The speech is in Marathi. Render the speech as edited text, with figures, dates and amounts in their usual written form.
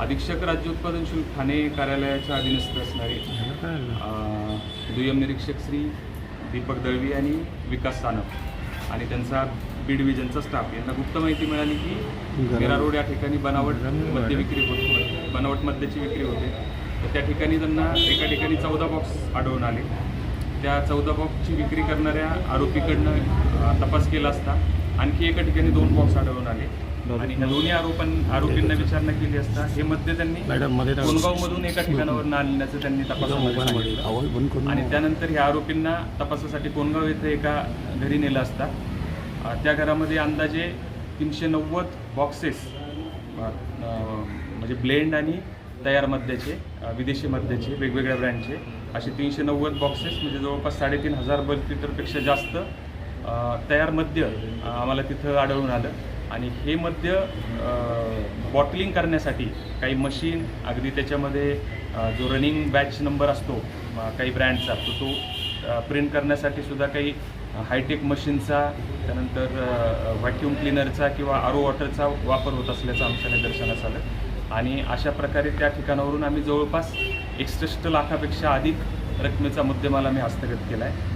अधीक्षक राज्य उत्पादन शुल्क ठाणे कार्यालयाच्या अधीनस्थ असणारे दुय्यम निरीक्षक श्री दीपक दळवी आणि विकास सानप आणि त्यांचा बी डिव्हिजनचा स्टाफ यांना गुप्त माहिती मिळाली की मीरा रोड या ठिकाणी बनावट मद्य विक्री होते, बनावट मद्याची विक्री होते. तर त्या ठिकाणी त्यांना एका ठिकाणी 14 बॉक्स आढळून आले. त्या 14 बॉक्सची विक्री करणाऱ्या आरोपीकडनं तपास केला असता आणखी एका ठिकाणी 2 बॉक्स आढळून आले आणि ह्या दोन्ही आरोपींना विचारणा केली असता हे मद्य त्यांनी कोणगावमधून एका ठिकाणावर आणण्याचं त्यांनी तपासामध्ये सांगितलं आणि त्यानंतर ह्या आरोपींना तपासासाठी कोणगाव येथे एका घरी नेलं असता त्या घरामध्ये अंदाजे 390 बॉक्सेस म्हणजे ब्लेंड आणि तयार मद्याचे विदेशी मद्याचे वेगवेगळ्या ब्रँडचे असे 390 बॉक्सेस म्हणजे जवळपास 3500 बल्क लिटरपेक्षा जास्त तयार मद्य आम्हाला तिथं आढळून आलं. आणि हे मद्य बॉटलिंग करण्यासाठी काही मशीन अगदी त्याच्यामध्ये जो रनिंग बॅच नंबर असतो काही ब्रँडचा तो प्रिंट करण्यासाठी सुद्धा काही हायटेक मशीनचा त्यानंतर व्हॅक्यूम क्लिनरचा किंवा आरो वॉटरचा वापर होत असल्याचं आमच्या निदर्शनास आलं आणि अशा प्रकारे त्या ठिकाणावरून आम्ही जवळपास 61 लाखापेक्षा अधिक रकमेचा मुद्देमाल आम्ही हस्तगत केला आहे.